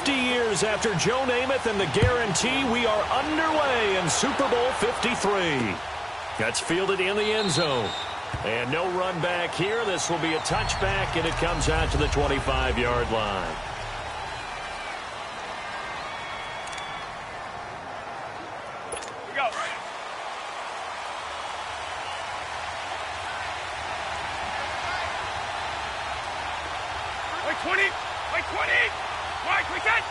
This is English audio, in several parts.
50 years after Joe Namath and the guarantee, we are underway in Super Bowl 53. That's fielded in the end zone. And no run back here. This will be a touchback, and it comes out to the 25-yard line. Here we go. Wait, 20. Wait, 20. Wait, quick set.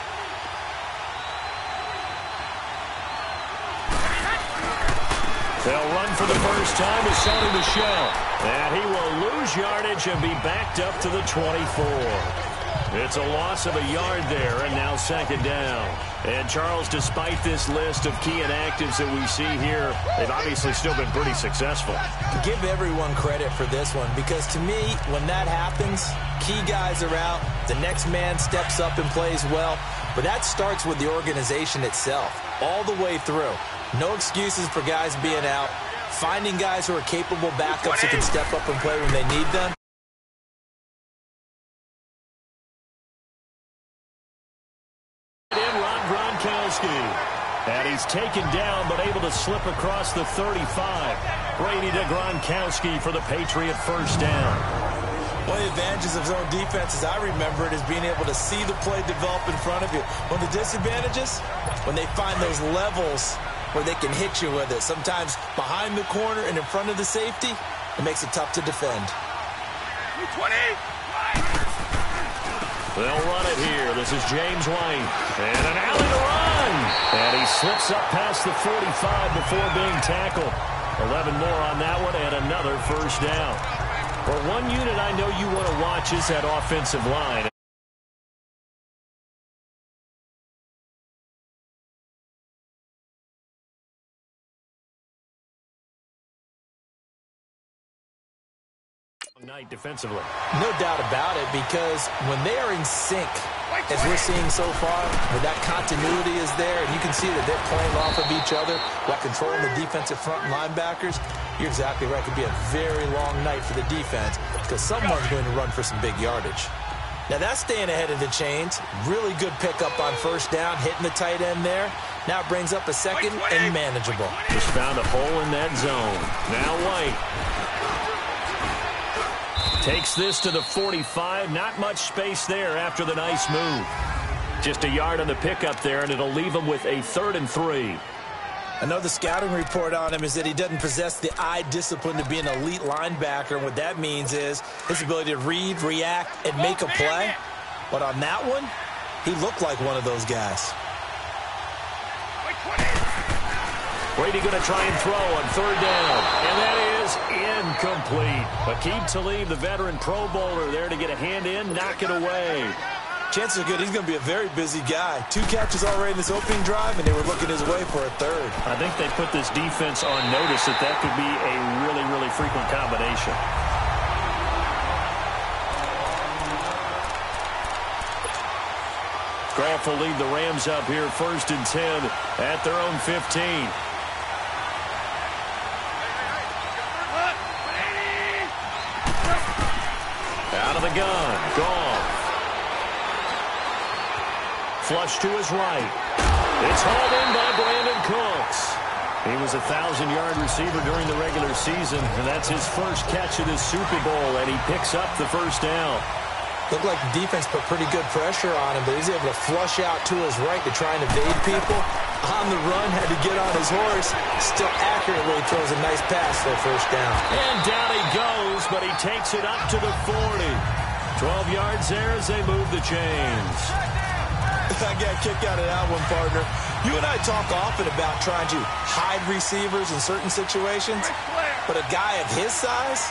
They'll run for the first time with Sonny Michel. And he will lose yardage and be backed up to the 24. It's a loss of a yard there, and now second down. And, Charles, despite this list of key inactives that we see here, they've obviously still been pretty successful. Give everyone credit for this one, because to me, when that happens, key guys are out, the next man steps up and plays well, but that starts with the organization itself, all the way through. No excuses for guys being out, finding guys who are capable backups who can step up and play when they need them. And he's taken down, but able to slip across the 35. Brady to Gronkowski for the Patriot first down. One of the advantages of zone defense, as I remember it, is being able to see the play develop in front of you. One of the disadvantages, when they find those levels where they can hit you with it. Sometimes behind the corner and in front of the safety, it makes it tough to defend. 20. They'll run it here. This is James White. And an alley to run. And he slips up past the 45 before being tackled. 11 more on that one and another first down. For one unit I know you want to watch is that offensive line. Night defensively. No doubt about it, because when they are in sync, as we're seeing so far, where that continuity is there, and you can see that they're playing off of each other while controlling the defensive front and linebackers, you're exactly right. It could be a very long night for the defense, because someone's going to run for some big yardage. Now that's staying ahead of the chains. Really good pickup on first down, hitting the tight end there. Now it brings up a second and manageable. Just found a hole in that zone. Now White takes this to the 45. Not much space there after the nice move. Just a yard on the pickup there, and it'll leave him with a 3rd and 3. Another scouting report on him is that he doesn't possess the eye discipline to be an elite linebacker. And what that means is his ability to read, react, and make a play. But on that one, he looked like one of those guys. Brady going to try and throw on 3rd down. And that is incomplete. Aqib Talib, the veteran Pro Bowler, there to get a hand in, knock it away. Chances are good he's going to be a very busy guy. 2 catches already in this opening drive, and they were looking his way for a 3rd. I think they put this defense on notice that that could be a really, really frequent combination. Goff will lead the Rams up here 1st and 10 at their own 15. Out of the gun, Goff. Flush to his right. It's hauled in by Brandon Cooks. He was a 1,000-yard receiver during the regular season, and that's his first catch of this Super Bowl, and he picks up the first down. Looked like the defense put pretty good pressure on him, but he's able to flush out to his right to try and evade people. On the run, had to get on his horse. Still accurately throws a nice pass for a first down. And down he goes, but he takes it up to the 40. 12 yards there as they move the chains. I got a kick out of that one, partner. You and I talk often about trying to hide receivers in certain situations, but a guy of his size,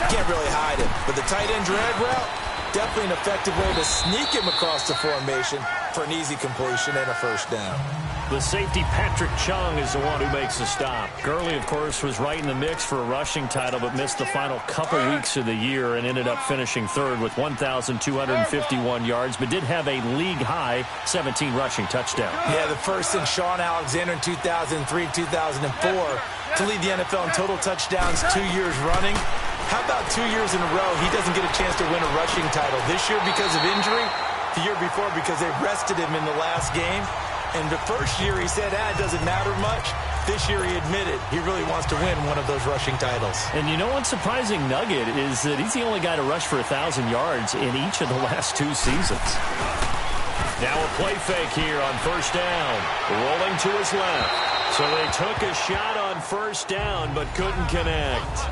can't really hide him. But the tight end drag route, definitely an effective way to sneak him across the formation for an easy completion and a first down. The safety, Patrick Chung, is the one who makes the stop. Gurley, of course, was right in the mix for a rushing title, but missed the final couple weeks of the year and ended up finishing 3rd with 1,251 yards, but did have a league-high 17 rushing touchdowns. Yeah, the first since Sean Alexander in 2003-2004 to lead the NFL in total touchdowns 2 years running. How about 2 years in a row he doesn't get a chance to win a rushing title? This year, because of injury, the year before because they rested him in the last game. And the first year he said, it doesn't matter much. This year he admitted he really wants to win one of those rushing titles. And you know what's surprising nugget is that he's the only guy to rush for 1,000 yards in each of the last 2 seasons. Now a play fake here on first down. Rolling to his left. So they took a shot on first down but couldn't connect.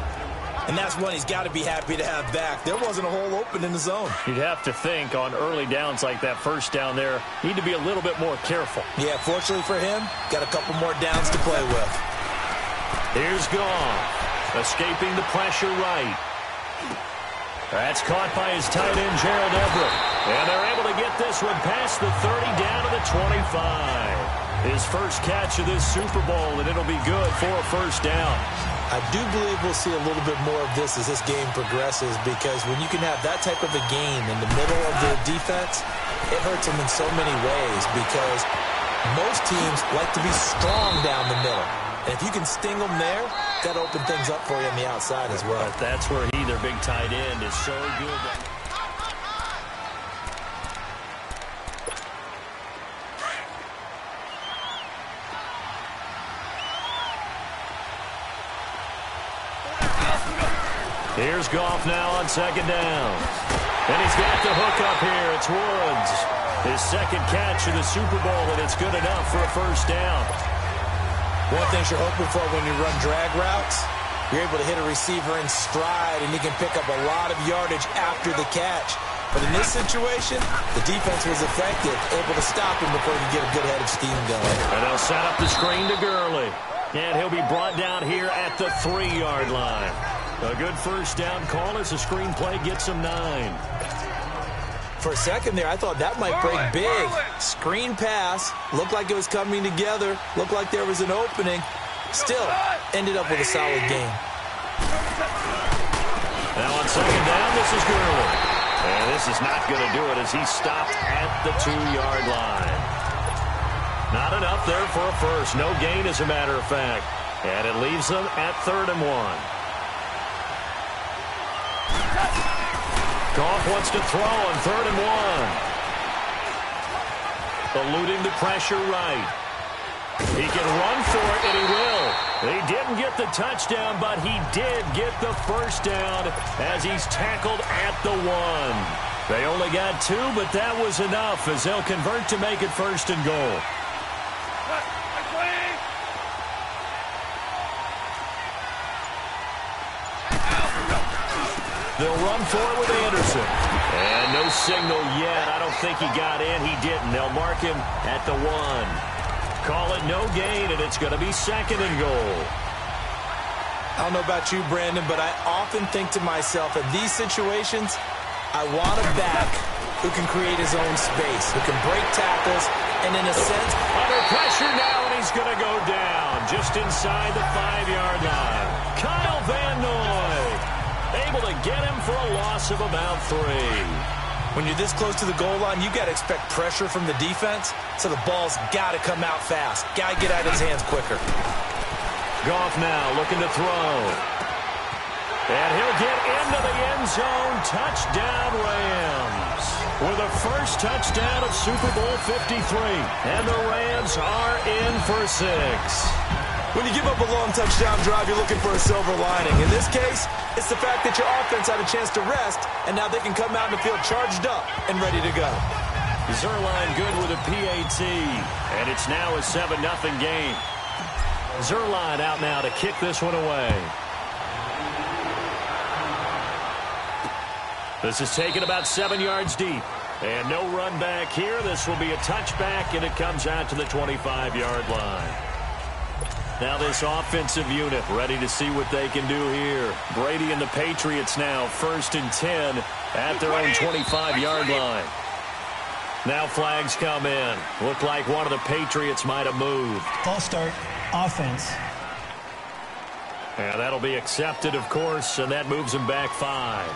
And that's one he's got to be happy to have back. There wasn't a hole open in the zone. You'd have to think on early downs like that first down there, need to be a little bit more careful. Yeah, fortunately for him, got a couple more downs to play with. Here's Goff, escaping the pressure right. That's caught by his tight end, Gerald Everett. And they're able to get this one past the 30 down to the 25. His first catch of this Super Bowl, and it'll be good for a first down. I do believe we'll see a little bit more of this as this game progresses, because when you can have that type of a game in the middle of the defense, it hurts them in so many ways, because most teams like to be strong down the middle. And if you can sting them there, that'll open things up for you on the outside as well. But that's where their big tight end, is so good. Here's Goff now on second down. And he's got the hook up here. It's Woods. His second catch of the Super Bowl, and it's good enough for a first down. One thing you're hoping for when you run drag routes, you're able to hit a receiver in stride, and he can pick up a lot of yardage after the catch. But in this situation, the defense was effective, able to stop him before he could get a good head of steam going. And they'll set up the screen to Gurley. And he'll be brought down here at the 3-yard line. A good first down call as the screen play gets him 9. For a second there, I thought that might break big. Screen pass, looked like it was coming together, looked like there was an opening. Still, ended up with a solid game. Now on second down, this is Gurley. And this is not going to do it as he stopped at the 2-yard line. Not enough there for a first. No gain, as a matter of fact. And it leaves them at 3rd and 1. Goff wants to throw on 3rd and 1. Eluding the pressure right. He can run for it, and he will. He didn't get the touchdown, but he did get the first down as he's tackled at the 1. They only got 2, but that was enough as they'll convert to make it 1st and goal. They'll run for it with Anderson. And no signal yet. I don't think he got in. He didn't. They'll mark him at the 1. Call it no gain, and it's going to be 2nd and goal. I don't know about you, Brandon, but I often think to myself, in these situations, I want a back who can create his own space, who can break tackles, and in a sense, under pressure now, and he's going to go down just inside the 5-yard line. Kyle Van Noy able to get him for a loss of about 3. When you're this close to the goal line, you got to expect pressure from the defense, so the ball's got to come out fast. Got to get out of his hands quicker. Goff now looking to throw. And he'll get into the end zone. Touchdown, Rams. With the first touchdown of Super Bowl 53. And the Rams are in for 6. When you give up a long touchdown drive, you're looking for a silver lining. In this case, it's the fact that your offense had a chance to rest, and now they can come out in the field charged up and ready to go. Zuerlein good with a PAT, and it's now a 7-0 game. Zuerlein out now to kick this one away. This is taken about 7 yards deep. And no run back here. This will be a touchback, and it comes out to the 25-yard line. Now this offensive unit ready to see what they can do here. Brady and the Patriots now 1st and 10 at their own 25-yard line. Now flags come in. Look like one of the Patriots might have moved. False start, offense. And that'll be accepted, of course, and that moves them back 5.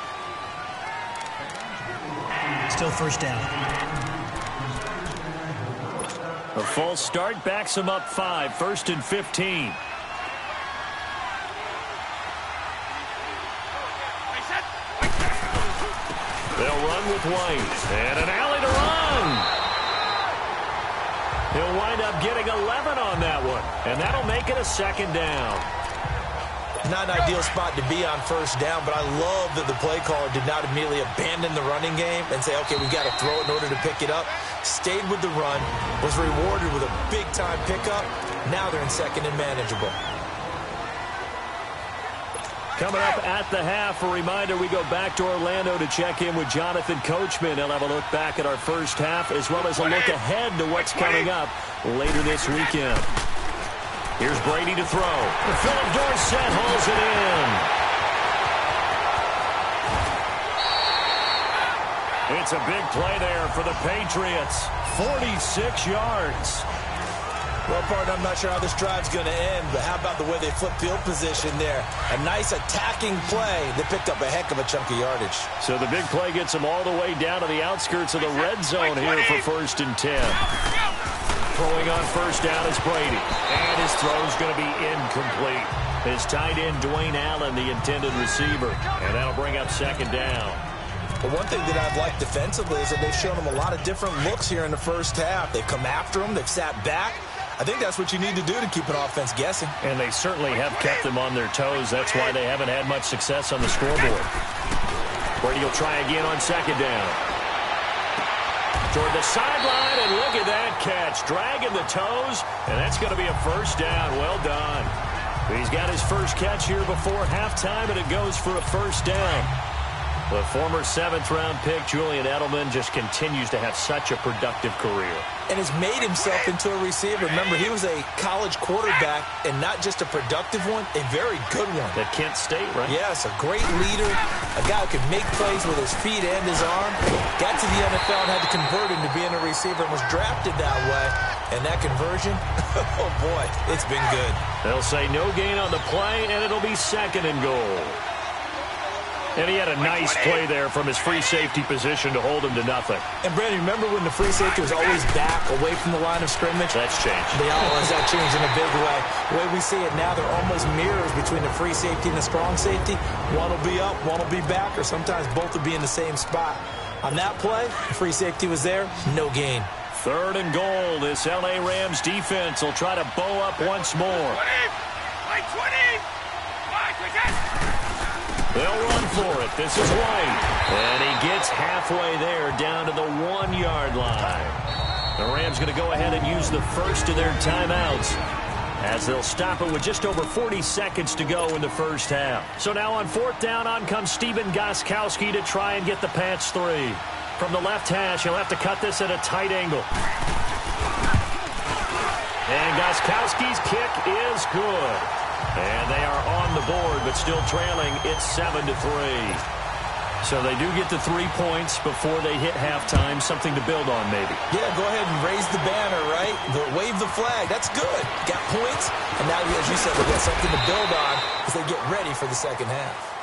Still first down. A false start backs them up 5, 1st and 15. They'll run with White. And an alley to run. getting 11 on that one. And that'll make it a second down. Not an ideal spot to be on first down, but I love that the play caller did not immediately abandon the running game and say, okay, we've got to throw it in order to pick it up. Stayed with the run, was rewarded with a big-time pickup. Now they're in second and manageable. Coming up at the half, a reminder, we go back to Orlando to check in with Jonathan Coachman. He'll have a look back at our first half as well as a look ahead to what's coming up later this weekend. Here's Brady to throw. Philip Dorsett hauls it in. It's a big play there for the Patriots. 46 yards. Well, partner, I'm not sure how this drive's going to end, but how about the way they flip field position there? A nice attacking play that picked up a heck of a chunk of yardage. So the big play gets them all the way down to the outskirts of the red zone here for 1st and 10. Throwing on first down is Brady. And his throw's going to be incomplete. His tight end, Dwayne Allen, the intended receiver. And that'll bring up 2nd down. But one thing that I've liked defensively is that they've shown them a lot of different looks here in the first half. They've come after them. They've sat back. I think that's what you need to do to keep an offense guessing. And they certainly have kept them on their toes. That's why they haven't had much success on the scoreboard. Brady will try again on 2nd down. Toward the sideline, and look at that catch. Dragging the toes, and that's going to be a 1st down. Well done. He's got his first catch here before halftime, and it goes for a 1st down. The former 7th-round pick, Julian Edelman, just continues to have such a productive career. And has made himself into a receiver. Remember, he was a college quarterback, and not just a productive one, a very good one. At Kent State, right? Yes, a great leader, a guy who could make plays with his feet and his arm. Got to the NFL and had to convert into being a receiver and was drafted that way. And that conversion, oh boy, it's been good. They'll say no gain on the play, and it'll be 2nd and goal. And he had a nice play there from his free safety position to hold him to nothing. And, Brandon, remember when the free safety was always back away from the line of scrimmage? That's changed. That changed in a big way. The way we see it now, they're almost mirrors between the free safety and the strong safety. One will be up, one will be back, or sometimes both will be in the same spot. On that play, the free safety was there, no gain. 3rd and goal. This L.A. Rams defense will try to bow up once more. 20! They'll run for it. This is White. And he gets halfway there down to the 1-yard line. The Rams going to go ahead and use the first of their timeouts as they'll stop it with just over 40 seconds to go in the first half. So now on 4th down, on comes Stephen Gostkowski to try and get the patch 3. From the left hash, he'll have to cut this at a tight angle. And Gostkowski's kick is good. And they are on the board, but still trailing. It's 7-3. So they do get the 3 points before they hit halftime. Something to build on, maybe. Yeah, go ahead and raise the banner, right? Wave the flag. That's good. Got points. And now, as you said, they got something to build on as they get ready for the second half.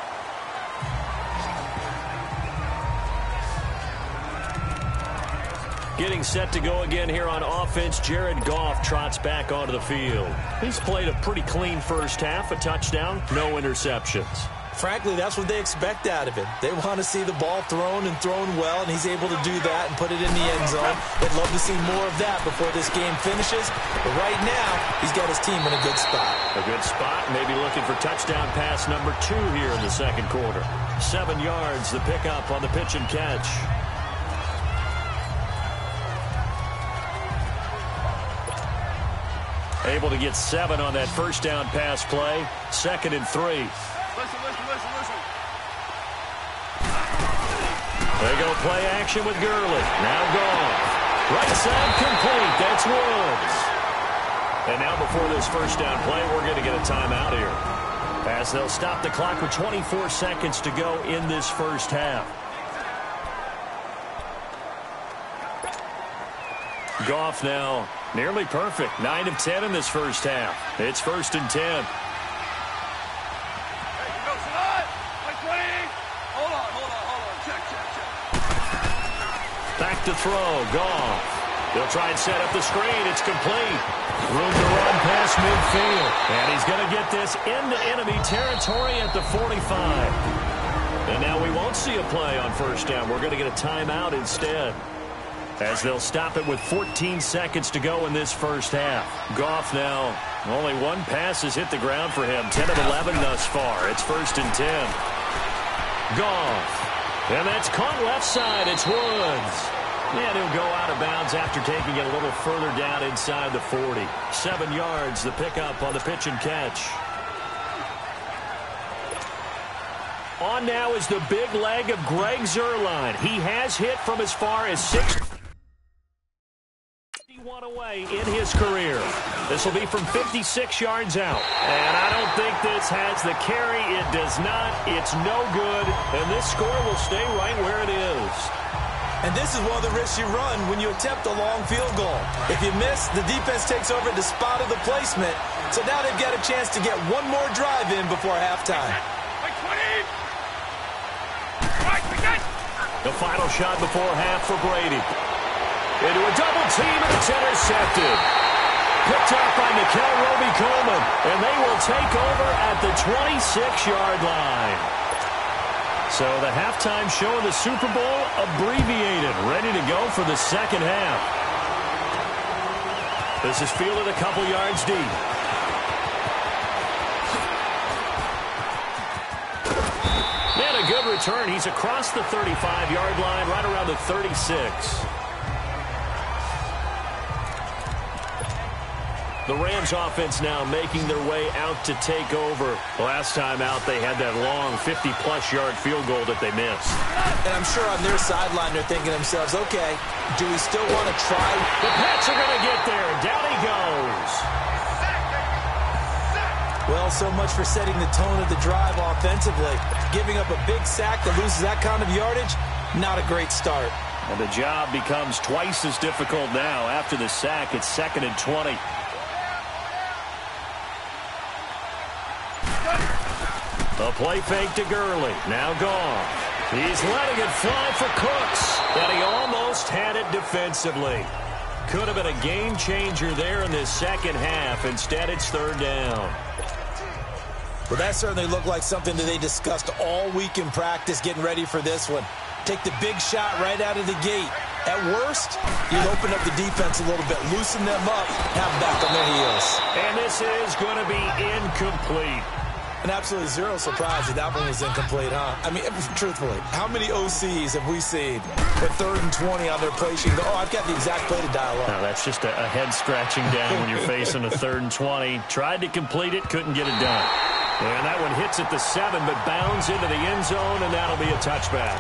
Getting set to go again here on offense, Jared Goff trots back onto the field. He's played a pretty clean first half, a touchdown, no interceptions. Frankly, that's what they expect out of him. They want to see the ball thrown and thrown well, and he's able to do that and put it in the end zone. They'd love to see more of that before this game finishes. But right now, he's got his team in a good spot. A good spot, maybe looking for touchdown pass number 2 here in the second quarter. 7 yards, the pickup on the pitch and catch. Able to get 7 on that first down pass play. 2nd and 3. Listen. They go play action with Gurley. Now Goff. Right side complete. That's Woods. And now before this first down play, we're going to get a timeout here, as they'll stop the clock with 24 seconds to go in this first half. Goff now nearly perfect. 9 of 10 in this first half. It's 1st and 10. Back to throw. Goff. They'll try and set up the screen. It's complete. Room to run past midfield. And he's going to get this into enemy territory at the 45. And now we won't see a play on first down. We're going to get a timeout instead. as they'll stop it with 14 seconds to go in this first half. Goff now, only one pass has hit the ground for him. 10 of 11 thus far. It's 1st and 10. Goff. And that's caught left side. It's Woods. And he'll go out of bounds after taking it a little further down inside the 40. 7 yards, the pickup on the pitch and catch. On now is the big leg of Greg Zuerlein. He has hit from as far as 61 away in his career. This will be from 56 yards out. And I don't think this has the carry. It does not. It's no good. And this score will stay right where it is. And this is one of the risks you run when you attempt a long field goal. If you miss, the defense takes over the spot of the placement. So now they've got a chance to get one more drive in before halftime. The final shot before half for Brady. Into a double team, and it's intercepted. Picked up by Nikel Roby-Coleman, and they will take over at the 26-yard line. So the halftime show of the Super Bowl abbreviated, ready to go for the second half. This is fielded a couple yards deep. And a good return. He's across the 35-yard line, right around the 36. The Rams offense now making their way out to take over. Last time out, they had that long 50-plus yard field goal that they missed. And I'm sure on their sideline, they're thinking to themselves, okay, do we still want to try? The Pats are going to get there. Down he goes. Well, so much for setting the tone of the drive offensively. Giving up a big sack that loses that kind of yardage, not a great start. And the job becomes twice as difficult now. After the sack, it's 2nd and 20. A play fake to Gurley. Now gone. He's letting it fly for Cooks. And he almost had it defensively. Could have been a game changer there in this second half. Instead, it's 3rd down. Well, that certainly looked like something that they discussed all week in practice getting ready for this one. Take the big shot right out of the gate. At worst, you'd open up the defense a little bit, loosen them up, have them back on their heels. And this is going to be incomplete. And absolutely zero surprise that that one was incomplete, huh? I mean, truthfully, how many OCs have we seen with 3rd and 20 on their play sheet? Oh, I've got the exact play to dial up. No, that's just a head-scratching down when you're facing a 3rd and 20. Tried to complete it, couldn't get it done. And that one hits at the 7, but bounds into the end zone, and that'll be a touchback.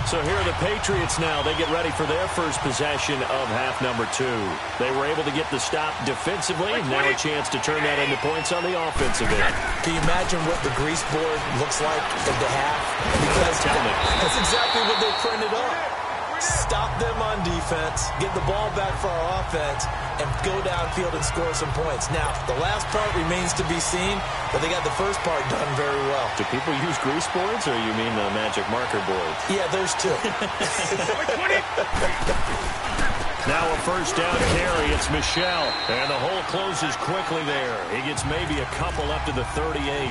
So here are the Patriots now. They get ready for their first possession of half number 2. They were able to get the stop defensively. Now a chance to turn that into points on the offensive end. Can you imagine what the grease board looks like at the half? Because that's exactly what they printed up. Stop them on defense, get the ball back for our offense, and go downfield and score some points. Now, the last part remains to be seen, but they got the first part done very well. Do people use grease boards, or you mean the magic marker boards? Yeah, those two. Now a 1st down carry. It's Michel, and the hole closes quickly there. He gets maybe a couple up to the 38.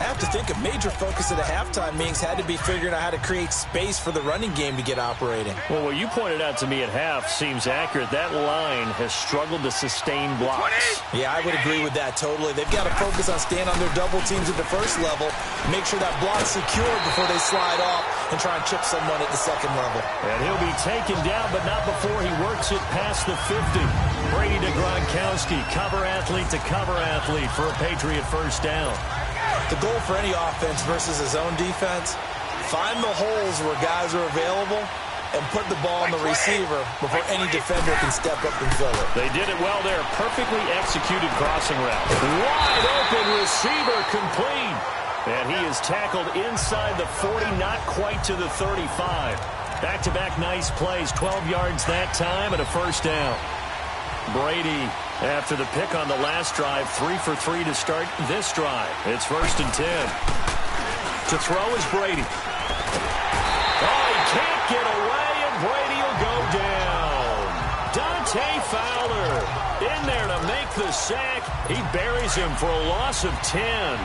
I have to think a major focus of the halftime meetings had to be figuring out how to create space for the running game to get operating. Well, what you pointed out to me at half seems accurate. That line has struggled to sustain blocks. Yeah, I would agree with that totally. They've got to focus on staying on their double teams at the first level, make sure that block's secured before they slide off and try and chip someone at the second level. And he'll be taken down, but not before he works it past the 50. Brady to Gronkowski, cover athlete to cover athlete for a Patriot 1st down. The goal for any offense versus his own defense, find the holes where guys are available and put the ball on the receiver before any defender can step up and fill it. They did it well there. Perfectly executed crossing route. Wide open receiver complete. And he is tackled inside the 40, not quite to the 35. Back-to-back nice plays, 12 yards that time and a 1st down. Brady, after the pick on the last drive, 3 for 3 to start this drive. It's 1st and 10. To throw is Brady. Oh, he can't get away, and Brady will go down. Dante Fowler in there to make the sack. He buries him for a loss of 10.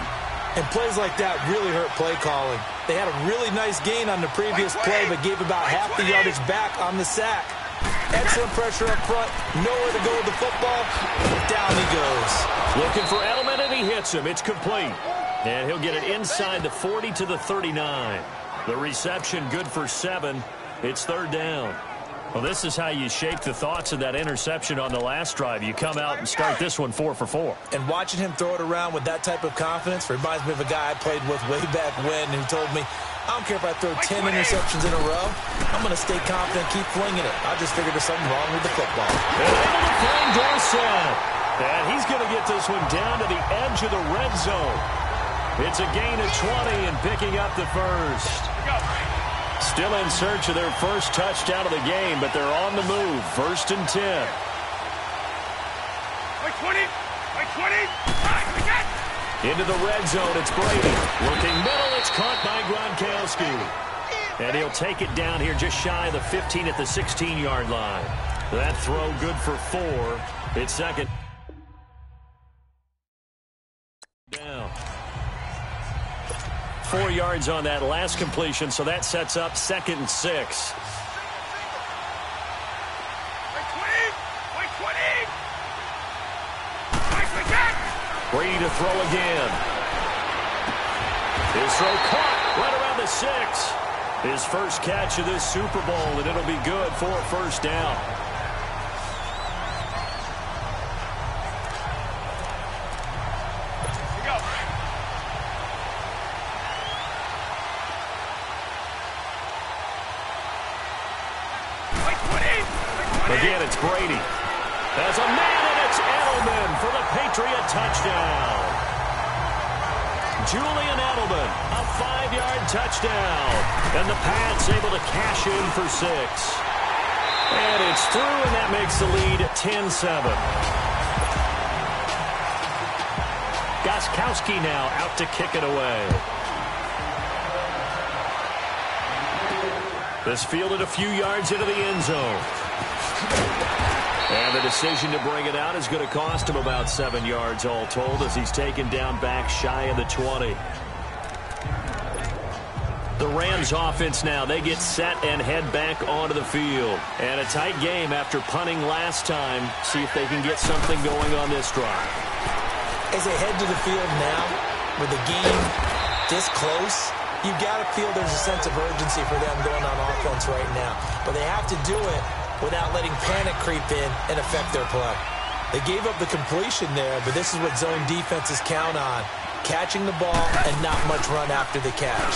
And plays like that really hurt play calling. They had a really nice gain on the previous play, but gave about half the yardage back on the sack. Excellent pressure up front. Nowhere to go with the football. Down he goes. Looking for Edelman, and he hits him. It's complete. And he'll get it inside the 40 to the 39. The reception good for 7. It's third down. Well, this is how you shake the thoughts of that interception on the last drive. You come out and start this one 4 for 4. And watching him throw it around with that type of confidence reminds me of a guy I played with way back when who told me, I don't care if I throw 10 interceptions in a row. I'm going to stay confident, keep flinging it. I just figured there's something wrong with the football. And able to find Dorsett. And he's going to get this one down to the edge of the red zone. It's a gain of 20 and picking up the first. Still in search of their first touchdown of the game, but they're on the move. First and 10. Like 20. Like 20. Into the red zone, it's Brady. Looking middle, it's caught by Gronkowski. And he'll take it down here just shy of the 15 at the 16-yard line. That throw good for 4. It's second down. 4 yards on that last completion, so that sets up second and 6. Like 20. Like 20. Like that. Brady to throw again. His throw caught right around the 6. His first catch of this Super Bowl, and it'll be good for a first down. Again, it's Brady. There's a man, and it's Edelman for the Patriot touchdown. Julian Edelman, a 5-yard touchdown. And the Pats able to cash in for 6. And it's through, and that makes the lead 10-7. Gostkowski now out to kick it away. This fielded a few yards into the end zone. And the decision to bring it out is going to cost him about 7 yards all told as he's taken down back shy of the 20. The Rams offense now, they get set and head back onto the field. And a tight game after punting last time. See if they can get something going on this drive. As they head to the field now, with the game this close, you've got to feel there's a sense of urgency for them going on offense right now. But they have to do it without letting panic creep in and affect their play. They gave up the completion there, but this is what zone defenses count on. Catching the ball and not much run after the catch.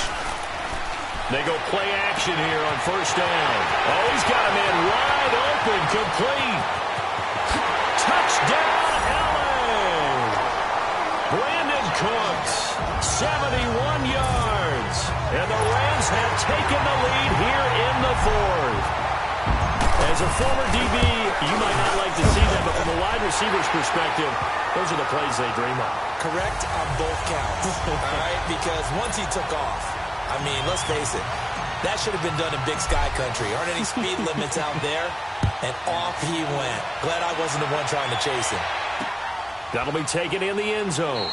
They go play action here on first down. Oh, he's got a man wide open, complete. Touchdown, LA! Brandon Cooks, 71 yards. And the Rams have taken the lead here in the fourth. As a former DB, you might not like to see that, but from a wide receiver's perspective, those are the plays they dream of. Correct on both counts, all right? Because once he took off, I mean, let's face it, that should have been done in Big Sky Country. Aren't any speed limits out there? And off he went. Glad I wasn't the one trying to chase him. That'll be taken in the end zone.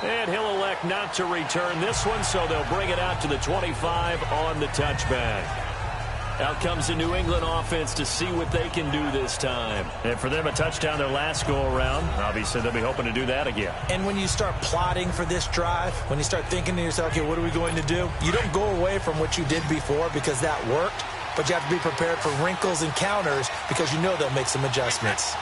And he'll elect not to return this one, so they'll bring it out to the 25 on the touchback. Out comes the New England offense to see what they can do this time. And for them, a touchdown their last go-around. Obviously, they'll be hoping to do that again. And when you start plotting for this drive, when you start thinking to yourself, okay, what are we going to do? You don't go away from what you did before because that worked, but you have to be prepared for wrinkles and counters because you know they'll make some adjustments.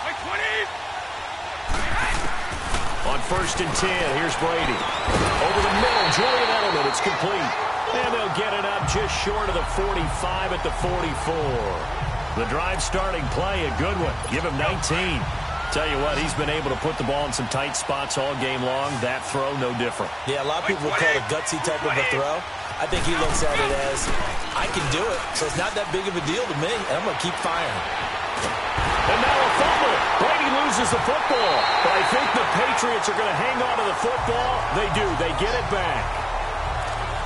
On first and 10, here's Brady. Over the middle, Julian Edelman, it's complete. And they'll get it up just short of the 45 at the 44. The drive starting play, a good one. Give him 19. Tell you what, he's been able to put the ball in some tight spots all game long. That throw, no different. Yeah, a lot of people would call it a gutsy type of a throw. I think he looks at it as, I can do it, so it's not that big of a deal to me, and I'm going to keep firing. And now a fumble. Brady loses the football. But I think the Patriots are going to hang on to the football. They do. They get it back.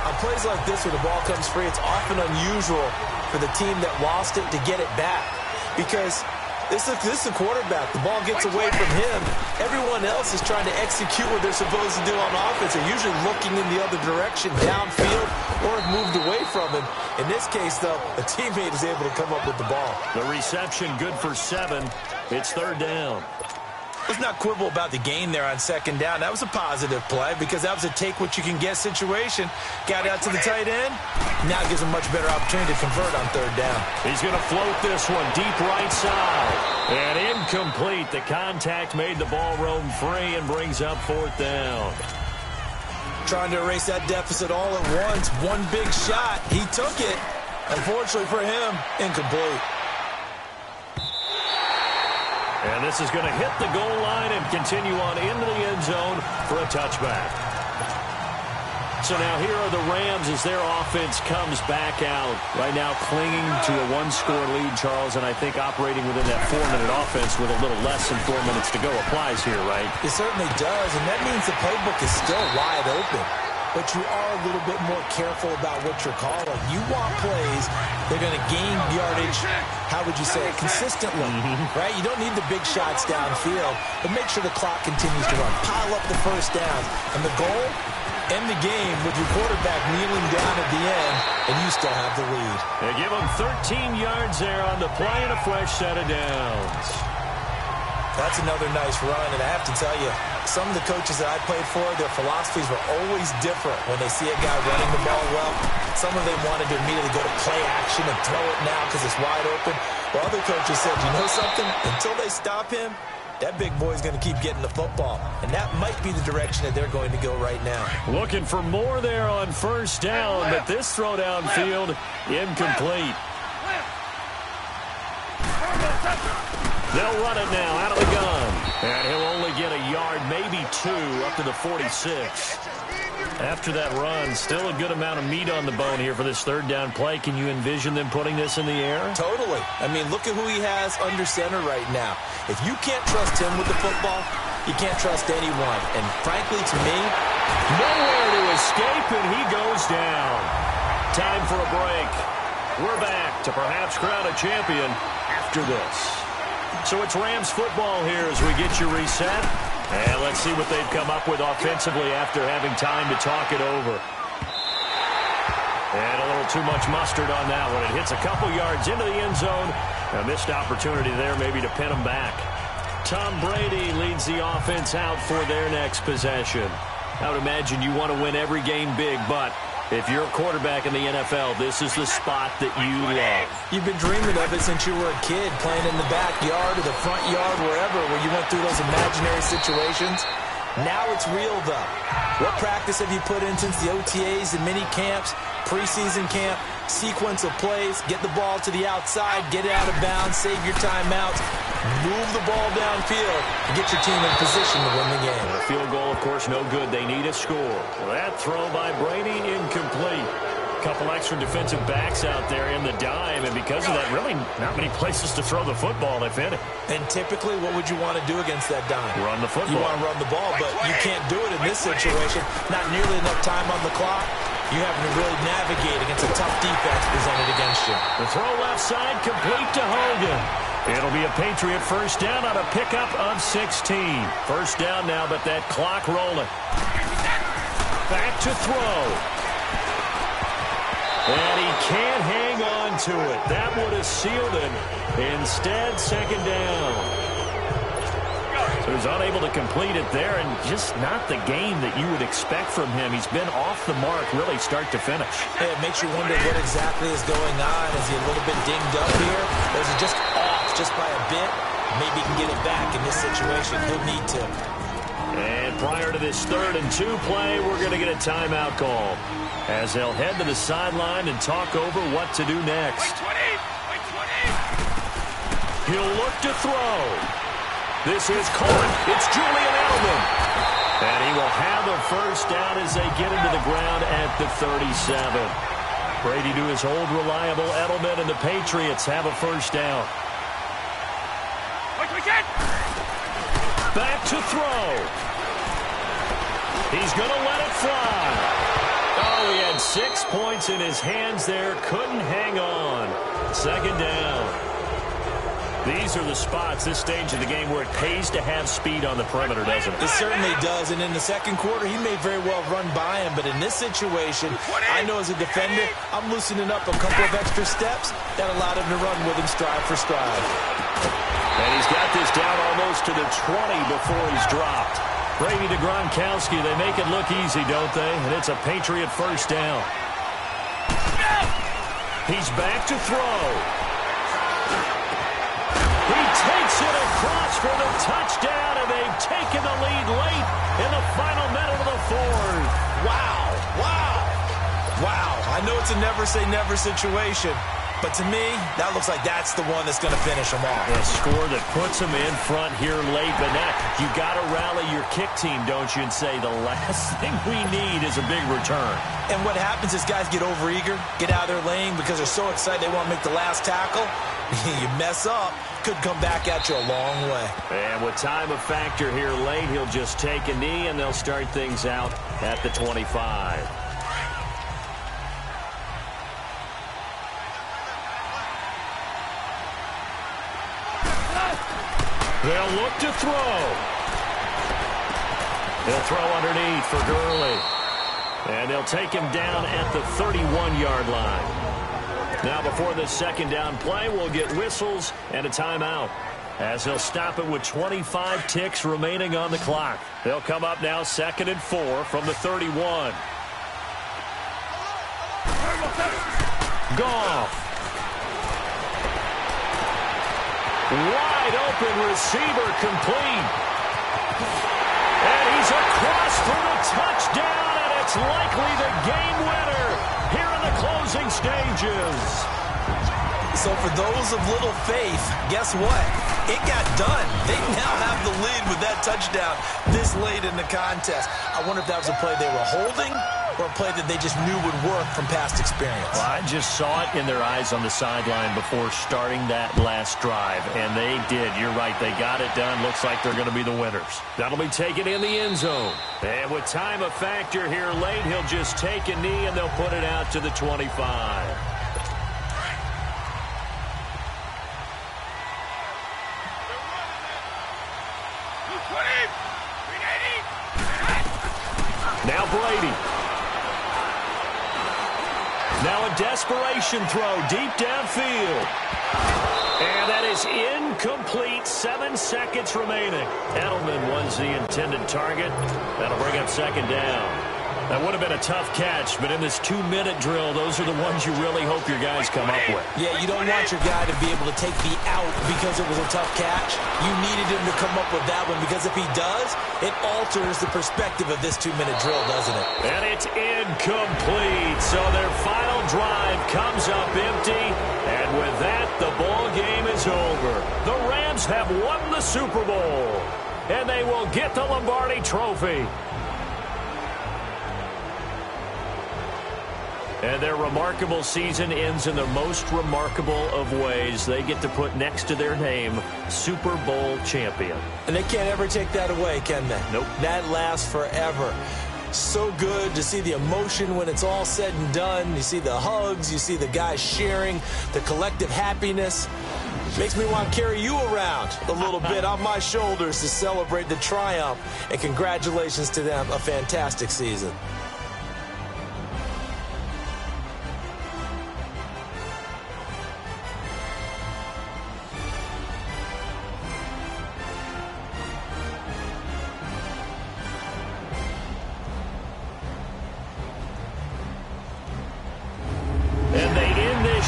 On plays like this where the ball comes free, it's often unusual for the team that lost it to get it back. Because this is the quarterback. The ball gets away from him, everyone else is trying to execute what they're supposed to do on offense. They're usually looking in the other direction, downfield, or have moved away from him. In this case, though, a teammate is able to come up with the ball. The reception good for 7. It's 3rd down. Let's not quibble about the gain there on 2nd down. That was a positive play because that was a take-what-you-can-get situation. Got out to the tight end. Now gives him much better opportunity to convert on 3rd down. He's going to float this one deep right side. And incomplete. The contact made the ball roam free and brings up 4th down. Trying to erase that deficit all at once. One big shot. He took it. Unfortunately for him, incomplete. And this is going to hit the goal line and continue on into the end zone for a touchback. So now here are the Rams as their offense comes back out. Right now clinging to a 1-score lead, Charles, and I think operating within that 4-minute offense with a little less than 4 minutes to go applies here, right? It certainly does, and that means the playbook is still wide open. But you are a little bit more careful about what you're calling. You want plays, they're going to gain yardage, how would you say it, consistently, right? You don't need the big shots downfield, but make sure the clock continues to run. Pile up the first downs. And the goal, end the game with your quarterback kneeling down at the end, and you still have the lead. They give them 13 yards there on the play and a fresh set of downs. That's another nice run, and I have to tell you, some of the coaches that I played for, their philosophies were always different when they see a guy running the ball well. Some of them wanted to immediately go to play action and throw it now because it's wide open. While other coaches said, you know something? Until they stop him, that big boy's going to keep getting the football. And that might be the direction that they're going to go right now. Looking for more there on 1st down, but this throw downfield, incomplete. They'll run it now out of the gun. And he'll only get a yard, maybe 2, up to the 46. After that run, still a good amount of meat on the bone here for this 3rd down play. Can you envision them putting this in the air? Totally. I mean, look at who he has under center right now. If you can't trust him with the football, you can't trust anyone. And frankly, to me, nowhere to escape, and he goes down. Time for a break. We're back to perhaps crown a champion after this. So it's Rams football here as we get you reset. And let's see what they've come up with offensively after having time to talk it over. And a little too much mustard on that one. It hits a couple yards into the end zone. A missed opportunity there maybe to pin them back. Tom Brady leads the offense out for their next possession. I would imagine you want to win every game big, but if you're a quarterback in the NFL, this is the spot that you love. You've been dreaming of it since you were a kid, playing in the backyard or the front yard, wherever, where you went through those imaginary situations. Now it's real, though. What practice have you put in since the OTAs and mini camps, preseason camp, sequence of plays, get the ball to the outside, get it out of bounds, save your timeouts, move the ball downfield, and get your team in position to win the game. A field goal, of course, no good. They need a score. That throw by Brady, incomplete. Couple extra defensive backs out there in the dime, and because of that, really not many places to throw the football, if any. And typically, what would you want to do against that dime? Run the football. You want to run the ball, but you can't do it in this situation. Not nearly enough time on the clock. You having to really navigate against a tough defense presented against you. The throw left side, complete to Hogan. It'll be a Patriot first down on a pickup of 16. First down now, but that clock rolling. Back to throw. And he can't hang on to it. That would have sealed him. Instead, 2nd down. So he's unable to complete it there, and just not the game that you would expect from him. He's been off the mark, really, start to finish. Yeah, it makes you wonder what exactly is going on. Is he a little bit dinged up here? Or is he just off just by a bit? Maybe he can get it back in this situation. He'll need to. And prior to this 3rd and 2 play, we're going to get a timeout call as they'll head to the sideline and talk over what to do next. He'll look to throw. This is caught. It's Julian Edelman. And he will have a first down as they get into the ground at the 37. Brady to his old reliable Edelman, and the Patriots have a first down. Back to throw. He's going to let it fly. Oh, he had 6 points in his hands there. Couldn't hang on. 2nd down. These are the spots, this stage of the game, where it pays to have speed on the perimeter, doesn't it? It certainly does, and in the second quarter, he may very well run by him, but in this situation, I know as a defender, I'm loosening up a couple of extra steps that allowed him to run with him stride for stride. And he's got this down almost to the 20 before he's dropped. Brady to Gronkowski, they make it look easy, don't they? And it's a Patriot first down. He's back to throw. He takes it across for the touchdown, and they've taken the lead late in the final minute of the fourth. Wow, wow, wow. I know it's a never-say-never situation, but to me, that looks like that's the one that's going to finish them off. A score that puts them in front here late, but now you got to rally your kick team, don't you, and say the last thing we need is a big return. And what happens is guys get overeager, get out of their lane because they're so excited they want to make the last tackle. You mess up, could come back at you a long way. And with time a factor here late, he'll just take a knee, and they'll start things out at the 25. They'll look to throw. He'll throw underneath for Gurley. And they'll take him down at the 31-yard line. Now before this second down play, we'll get whistles and a timeout, as they'll stop it with 25 ticks remaining on the clock. They'll come up now 2nd and 4 from the 31. Goff. Wide open receiver, complete. And he's across for the touchdown, and it's likely the game winner here in the closing stages. So for those of little faith, guess what? It got done. They now have the lead with that touchdown this late in the contest. I wonder if that was a play they were holding or a play that they just knew would work from past experience. Well, I just saw it in their eyes on the sideline before starting that last drive, and they did. You're right. They got it done. Looks like they're going to be the winners. That'll be taken in the end zone. And with time a factor here late, he'll just take a knee, and they'll put it out to the 25. Now Brady. Now a desperation throw deep downfield. And that is incomplete. 7 seconds remaining. Edelman was the intended target. That'll bring up second down. That would have been a tough catch, but in this 2-minute drill, those are the ones you really hope your guys come up with. Yeah, you don't want your guy to be able to take the out because it was a tough catch. You needed him to come up with that one, because if he does, it alters the perspective of this 2-minute drill, doesn't it? And it's incomplete. So their final drive comes up empty. And with that, the ball game is over. The Rams have won the Super Bowl, and they will get the Lombardi Trophy. And their remarkable season ends in the most remarkable of ways. They get to put next to their name, Super Bowl champion. And they can't ever take that away, can they? Nope. That lasts forever. So good to see the emotion when it's all said and done. You see the hugs, you see the guys sharing, the collective happiness. Makes me want to carry you around a little bit on my shoulders to celebrate the triumph. And congratulations to them, a fantastic season.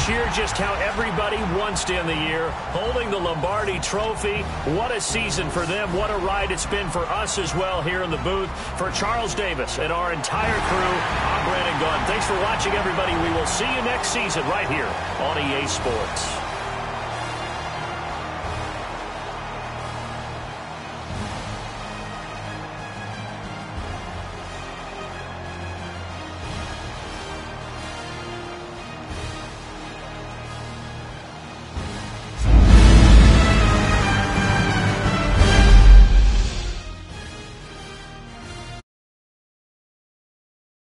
Year just how everybody wants to end the year, holding the Lombardi Trophy. What a season for them. What a ride it's been for us as well here in the booth. For Charles Davis and our entire crew, I'm Brandon Gunn. Thanks for watching, everybody. We will see you next season right here on EA Sports.